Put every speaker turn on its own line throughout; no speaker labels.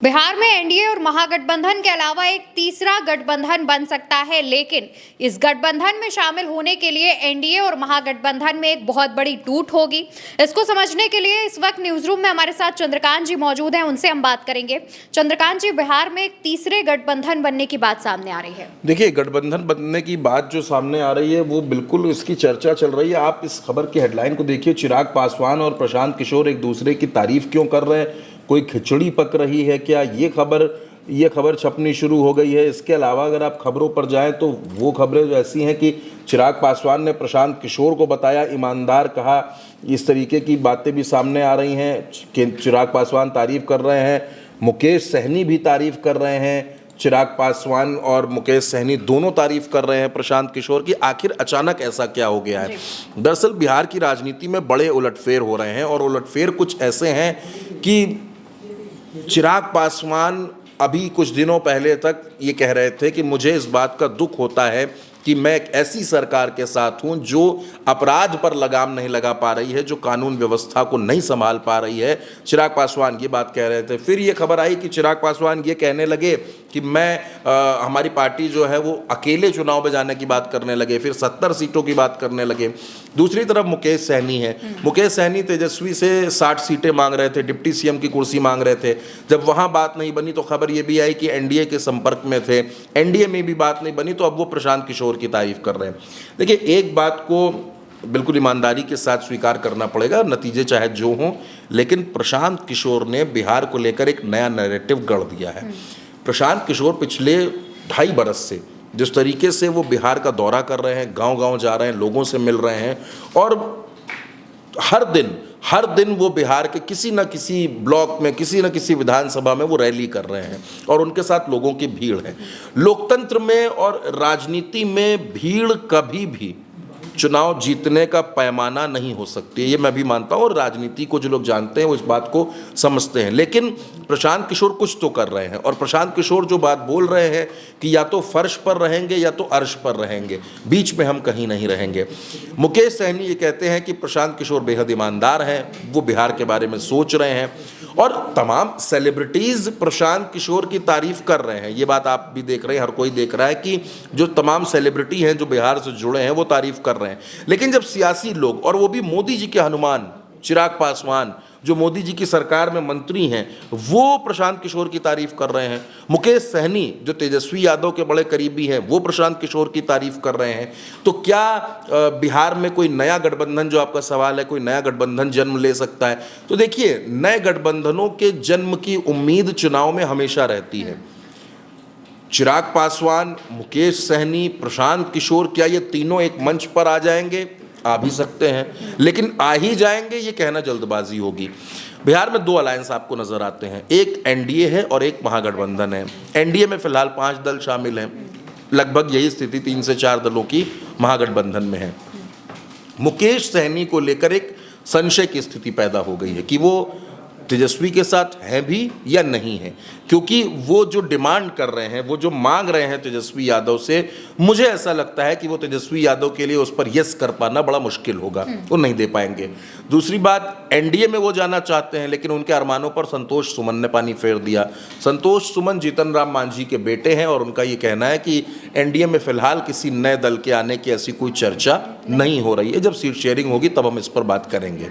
बिहार में एनडीए और महागठबंधन के अलावा एक तीसरा गठबंधन बन सकता है, लेकिन इस गठबंधन में शामिल होने के लिए एनडीए और महागठबंधन में एक बहुत बड़ी टूट होगी। इसको समझने के लिए इस वक्त न्यूज रूम में हमारे साथ चंद्रकांत जी मौजूद हैं, उनसे हम बात करेंगे। चंद्रकांत जी, बिहार में एक तीसरे गठबंधन बनने की बात सामने आ रही है।
देखिए, गठबंधन बनने की बात जो सामने आ रही है वो बिल्कुल इसकी चर्चा चल रही है। आप इस खबर की हेडलाइन को देखिए, चिराग पासवान और प्रशांत किशोर एक दूसरे की तारीफ क्यों कर रहे हैं, कोई खिचड़ी पक रही है क्या, ये खबर छपनी शुरू हो गई है। इसके अलावा अगर आप खबरों पर जाएं तो वो खबरें जो ऐसी हैं कि चिराग पासवान ने प्रशांत किशोर को बताया ईमानदार, कहा, इस तरीके की बातें भी सामने आ रही हैं कि चिराग पासवान तारीफ कर रहे हैं, मुकेश सहनी भी तारीफ कर रहे हैं, चिराग पासवान और मुकेश सहनी दोनों तारीफ कर रहे हैं प्रशांत किशोर की। आखिर अचानक ऐसा क्या हो गया है? दरअसल बिहार की राजनीति में बड़े उलटफेर हो रहे हैं और उलटफेर कुछ ऐसे हैं कि चिराग पासवान अभी कुछ दिनों पहले तक ये कह रहे थे कि मुझे इस बात का दुख होता है कि मैं एक ऐसी सरकार के साथ हूं जो अपराध पर लगाम नहीं लगा पा रही है, जो कानून व्यवस्था को नहीं संभाल पा रही है। चिराग पासवान ये बात कह रहे थे। फिर ये खबर आई कि चिराग पासवान ये कहने लगे कि हमारी पार्टी जो है वो अकेले चुनाव में जाने की बात करने लगे, फिर 70 सीटों की बात करने लगे। दूसरी तरफ मुकेश सहनी है। मुकेश सहनी तेजस्वी से 60 सीटें मांग रहे थे, डिप्टी सीएम की कुर्सी मांग रहे थे। जब वहां बात नहीं बनी तो खबर ये भी आई कि एनडीए के संपर्क में थे, एनडीए में भी बात नहीं बनी तो अब वो प्रशांत किशोर की तारीफ कर रहे हैं। देखिए, एक बात को बिल्कुल ईमानदारी के साथ स्वीकार करना पड़ेगा, नतीजे चाहे जो हों, लेकिन प्रशांत किशोर ने बिहार को लेकर एक नया नैरेटिव गढ़ दिया है। प्रशांत किशोर पिछले 2.5 बरस से जिस तरीके से वो बिहार का दौरा कर रहे हैं, गांव-गांव जा रहे हैं, लोगों से मिल रहे हैं और हर दिन वो बिहार के किसी न किसी ब्लॉक में, किसी न किसी विधानसभा में वो रैली कर रहे हैं और उनके साथ लोगों की भीड़ है। लोकतंत्र में और राजनीति में भीड़ कभी भी चुनाव जीतने का पैमाना नहीं हो सकती है, ये मैं भी मानता हूँ और राजनीति को जो लोग जानते हैं वो इस बात को समझते हैं। लेकिन प्रशांत किशोर कुछ तो कर रहे हैं और प्रशांत किशोर जो बात बोल रहे हैं कि या तो फर्श पर रहेंगे या तो अर्श पर रहेंगे, बीच में हम कहीं नहीं रहेंगे। मुकेश सहनी ये कहते हैं कि प्रशांत किशोर बेहद ईमानदार हैं, वो बिहार के बारे में सोच रहे हैं और तमाम सेलिब्रिटीज़ प्रशांत किशोर की तारीफ कर रहे हैं। ये बात आप भी देख रहे हैं, हर कोई देख रहा है कि जो तमाम सेलिब्रिटी हैं जो बिहार से जुड़े हैं वो तारीफ कर रहे हैं। लेकिन जब सियासी लोग, और वो भी मोदी जी के हनुमान चिराग पासवान जो मोदी जी की सरकार में मंत्री हैं, वो प्रशांत किशोर की तारीफ कर रहे हैं, मुकेश सहनी जो तेजस्वी यादव के बड़े करीबी हैं वो प्रशांत किशोर की तारीफ कर रहे हैं, तो क्या बिहार में कोई नया गठबंधन, जो आपका सवाल है, कोई नया गठबंधन जन्म ले सकता है? तो देखिए, नए गठबंधनों के जन्म की उम्मीद चुनाव में हमेशा रहती है। चिराग पासवान, मुकेश सहनी, प्रशांत किशोर, क्या ये तीनों एक मंच पर आ जाएंगे? आ भी सकते हैं, लेकिन आ ही जाएंगे ये कहना जल्दबाजी होगी। बिहार में 2 अलायंस आपको नजर आते हैं, एक एनडीए है और एक महागठबंधन है। एनडीए में फिलहाल 5 दल शामिल हैं, लगभग यही स्थिति 3 से 4 दलों की महागठबंधन में है। मुकेश सहनी को लेकर एक संशय की स्थिति पैदा हो गई है कि वो तेजस्वी के साथ हैं भी या नहीं है, क्योंकि वो जो डिमांड कर रहे हैं, वो जो मांग रहे हैं तेजस्वी यादव से, मुझे ऐसा लगता है कि वो तेजस्वी यादव के लिए उस पर यस कर पाना बड़ा मुश्किल होगा, वो नहीं दे पाएंगे। दूसरी बात, एनडीए में वो जाना चाहते हैं लेकिन उनके अरमानों पर संतोष सुमन ने पानी फेर दिया। संतोष सुमन जीतन राम मांझी के बेटे हैं और उनका ये कहना है कि एनडीए में फिलहाल किसी नए दल के आने की ऐसी कोई चर्चा नहीं हो रही है, जब सीट शेयरिंग होगी तब हम इस पर बात करेंगे।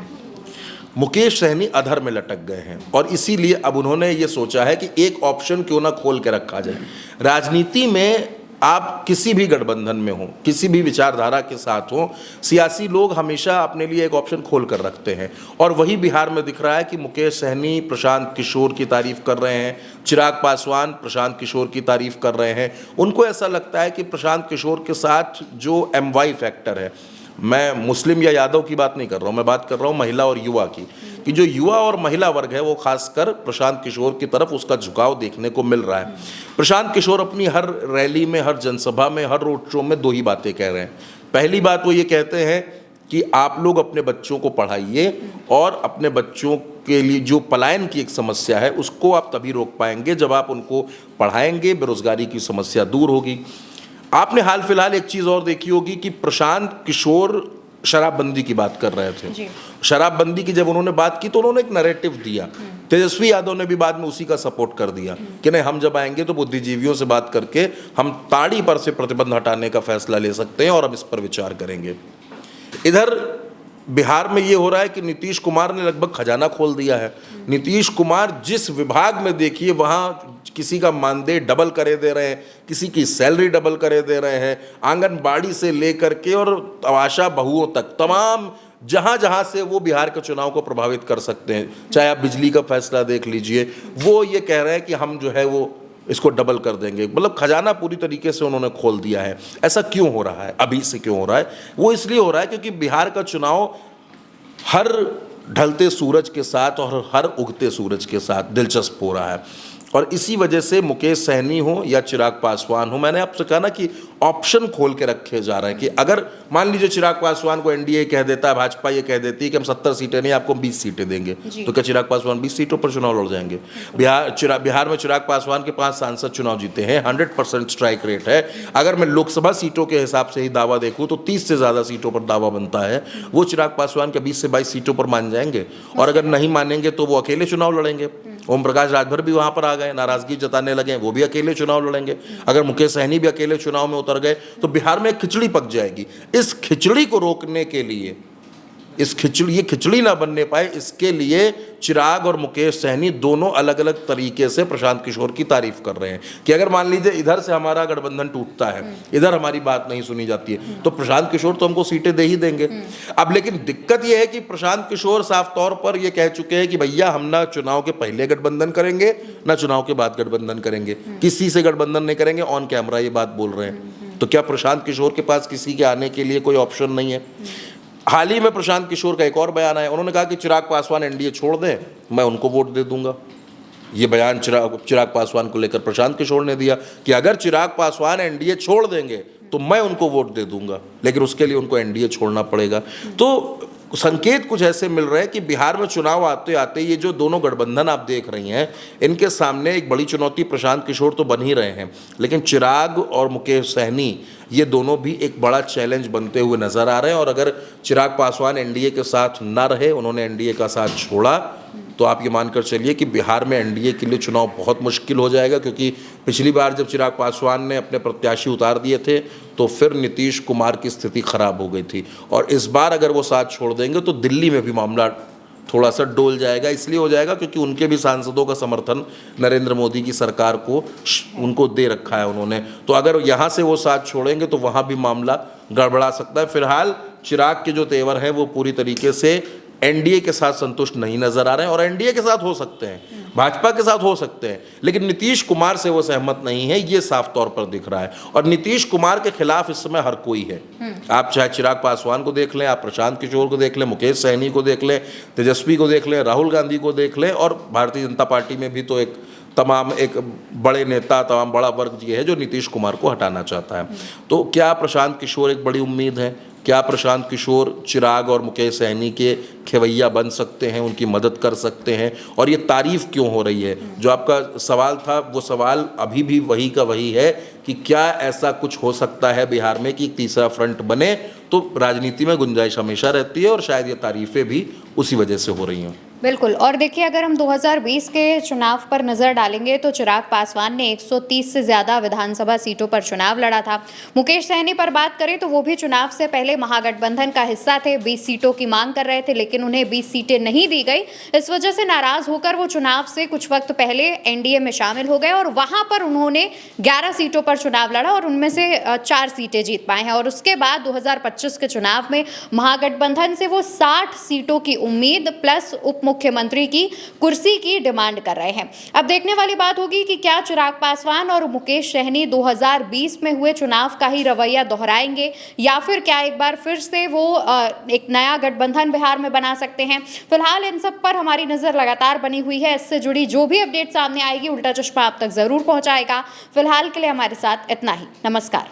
मुकेश सहनी अधर में लटक गए हैं और इसीलिए अब उन्होंने ये सोचा है कि एक ऑप्शन क्यों ना खोल के रखा जाए। राजनीति में आप किसी भी गठबंधन में हो, किसी भी विचारधारा के साथ हो, सियासी लोग हमेशा अपने लिए एक ऑप्शन खोल कर रखते हैं और वही बिहार में दिख रहा है कि मुकेश सहनी प्रशांत किशोर की तारीफ कर रहे हैं, चिराग पासवान प्रशांत किशोर की तारीफ कर रहे हैं। उनको ऐसा लगता है कि प्रशांत किशोर के साथ जो MY फैक्टर है, मैं मुस्लिम या यादव की बात नहीं कर रहा हूँ, मैं बात कर रहा हूँ महिला और युवा की, कि जो युवा और महिला वर्ग है वो खासकर प्रशांत किशोर की तरफ उसका झुकाव देखने को मिल रहा है। प्रशांत किशोर अपनी हर रैली में, हर जनसभा में, हर रोड शो में 2 ही बातें कह रहे हैं। पहली बात वो ये कहते हैं कि आप लोग अपने बच्चों को पढ़ाइए और अपने बच्चों के लिए जो पलायन की एक समस्या है उसको आप तभी रोक पाएंगे जब आप उनको पढ़ाएंगे, बेरोजगारी की समस्या दूर होगी। आपने हाल फिलहाल एक चीज़ और देखी होगी कि प्रशांत किशोर शराबबंदी की बात कर रहे थे।
जी।
शराबबंदी की जब उन्होंने बात की तो उन्होंने एक नैरेटिव दिया। तेजस्वी यादव ने भी बाद में उसी का सपोर्ट कर दिया कि नहीं, हम जब आएंगे तो बुद्धिजीवियों से बात करके हम ताड़ी पर से प्रतिबंध हटाने का फैसला ले सकते हैं और हम इस पर विचार करेंगे। इधर बिहार में ये हो रहा है कि नीतीश कुमार ने लगभग खजाना खोल दिया है। नीतीश कुमार जिस विभाग में देखिए वहाँ किसी का मानदेय डबल करे दे रहे हैं, किसी की सैलरी डबल करे दे रहे हैं, आंगनबाड़ी से लेकर के और आशा बहुओं तक तमाम जहाँ जहाँ से वो बिहार के चुनाव को प्रभावित कर सकते हैं, चाहे आप बिजली का फैसला देख लीजिए, वो ये कह रहे हैं कि हम जो है वो इसको डबल कर देंगे। मतलब खजाना पूरी तरीके से उन्होंने खोल दिया है। ऐसा क्यों हो रहा है, अभी से क्यों हो रहा है? वो इसलिए हो रहा है क्योंकि बिहार का चुनाव हर ढलते सूरज के साथ और हर उगते सूरज के साथ दिलचस्प हो रहा है। और इसी वजह से मुकेश सहनी हो या चिराग पासवान हो, मैंने आपसे कहा ना कि ऑप्शन खोल के रखे जा रहे हैं कि अगर मान लीजिए चिराग पासवान को एनडीए कह देता है, भाजपा ये कह देती है कि हम 70 सीटें नहीं, आपको 20 सीटें देंगे, तो क्या चिराग पासवान 20 सीटों पर चुनाव लड़ जाएंगे? बिहार में चिराग पासवान के 5 सांसद चुनाव जीते हैं, 100% स्ट्राइक रेट है। अगर मैं लोकसभा सीटों के हिसाब से ही दावा देखूँ तो 30 से ज़्यादा सीटों पर दावा बनता है। वो चिराग पासवान के 20 से 22 सीटों पर मान जाएंगे, और अगर नहीं मानेंगे तो वो अकेले चुनाव लड़ेंगे। ओम प्रकाश राजभर भी वहां पर आ गए, नाराजगी जताने लगे, वो भी अकेले चुनाव लड़ेंगे। अगर मुकेश सहनी भी अकेले चुनाव में उतर गए तो बिहार में एक खिचड़ी पक जाएगी। इस खिचड़ी को रोकने के लिए, ये खिचड़ी ना बनने पाए, इसके लिए चिराग और मुकेश सहनी दोनों अलग अलग तरीके से प्रशांत किशोर की तारीफ कर रहे हैं कि अगर मान लीजिए इधर से हमारा गठबंधन टूटता है, इधर हमारी बात नहीं सुनी जाती है, तो प्रशांत किशोर तो हमको सीटें दे ही देंगे। अब लेकिन दिक्कत यह है कि प्रशांत किशोर साफ तौर पर यह कह चुके हैं कि भैया हम ना चुनाव के पहले गठबंधन करेंगे ना चुनाव के बाद गठबंधन करेंगे, किसी से गठबंधन नहीं करेंगे, ऑन कैमरा ये बात बोल रहे हैं। तो क्या प्रशांत किशोर के पास किसी के आने के लिए कोई ऑप्शन नहीं है? हाल ही में प्रशांत किशोर का एक और बयान आया, उन्होंने कहा कि चिराग पासवान एनडीए छोड़ दें, मैं उनको वोट दे दूंगा। ये बयान चिराग पासवान को लेकर प्रशांत किशोर ने दिया कि अगर चिराग पासवान एनडीए छोड़ देंगे तो मैं उनको वोट दे दूंगा, लेकिन उसके लिए उनको एनडीए छोड़ना पड़ेगा। तो संकेत कुछ ऐसे मिल रहे हैं कि बिहार में चुनाव आते आते ये जो दोनों गठबंधन आप देख रही हैं, इनके सामने एक बड़ी चुनौती प्रशांत किशोर तो बन ही रहे हैं, लेकिन चिराग और मुकेश सहनी ये दोनों भी एक बड़ा चैलेंज बनते हुए नजर आ रहे हैं। और अगर चिराग पासवान एनडीए के साथ ना रहे, उन्होंने एनडीए का साथ छोड़ा, तो आप ये मानकर चलिए कि बिहार में एनडीए के लिए चुनाव बहुत मुश्किल हो जाएगा। क्योंकि पिछली बार जब चिराग पासवान ने अपने प्रत्याशी उतार दिए थे तो फिर नीतीश कुमार की स्थिति खराब हो गई थी, और इस बार अगर वो साथ छोड़ देंगे तो दिल्ली में भी मामला थोड़ा सा डोल जाएगा। इसलिए हो जाएगा क्योंकि उनके भी सांसदों का समर्थन नरेंद्र मोदी की सरकार को उनको दे रखा है उन्होंने, तो अगर यहाँ से वो साथ छोड़ेंगे तो वहाँ भी मामला गड़बड़ा सकता है। फिलहाल चिराग के जो तेवर हैं वो पूरी तरीके से एनडीए के साथ संतुष्ट नहीं नजर आ रहे हैं, और एनडीए के साथ हो सकते हैं, भाजपा के साथ हो सकते हैं, लेकिन नीतीश कुमार से वो सहमत नहीं है, ये साफ तौर पर दिख रहा है। और नीतीश कुमार के खिलाफ इस समय हर कोई है। आप चाहे चिराग पासवान को देख लें, आप प्रशांत किशोर को देख लें, मुकेश सहनी को देख लें, तेजस्वी को देख लें, राहुल गांधी को देख लें, और भारतीय जनता पार्टी में भी तो एक बड़े नेता, तमाम बड़ा वर्ग ये है जो नीतीश कुमार को हटाना चाहता है। तो क्या प्रशांत किशोर एक बड़ी उम्मीद है? क्या प्रशांत किशोर चिराग और मुकेश सहनी के खेवैया बन सकते हैं, उनकी मदद कर सकते हैं? और ये तारीफ क्यों हो रही है? जो आपका सवाल था वो सवाल अभी भी वही का वही है कि क्या ऐसा कुछ हो सकता है बिहार में कि एक तीसरा फ्रंट बने? तो राजनीति में गुंजाइश हमेशा रहती है, और शायद ये तारीफें भी उसी वजह से हो रही हैं।
बिल्कुल। और देखिए, अगर हम 2020 के चुनाव पर नजर डालेंगे तो चिराग पासवान ने 130 से ज्यादा विधानसभा सीटों पर चुनाव लड़ा था। मुकेश सहनी पर बात करें तो वो भी चुनाव से पहले महागठबंधन का हिस्सा थे, 20 सीटों की मांग कर रहे थे, लेकिन उन्हें 20 सीटें नहीं दी गई। इस वजह से नाराज होकर वो चुनाव से कुछ वक्त पहले एनडीए में शामिल हो गए, और वहां पर उन्होंने 11 सीटों पर चुनाव लड़ा और उनमें से 4 सीटें जीत पाए हैं। और उसके बाद 2025 के चुनाव में महागठबंधन से वो 60 सीटों की उम्मीद प्लस उप मुख्यमंत्री की कुर्सी की डिमांड कर रहे हैं। अब देखने वाली बात होगी कि क्या चिराग पासवान और मुकेश सहनी 2020 में हुए चुनाव का ही रवैया दोहराएंगे, या फिर क्या एक बार फिर से वो एक नया गठबंधन बिहार में बना सकते हैं। फिलहाल इन सब पर हमारी नजर लगातार बनी हुई है। इससे जुड़ी जो भी अपडेट सामने आएगी उल्टा चश्मा आप तक जरूर पहुंचाएगा। फिलहाल के लिए हमारे साथ इतना ही। नमस्कार।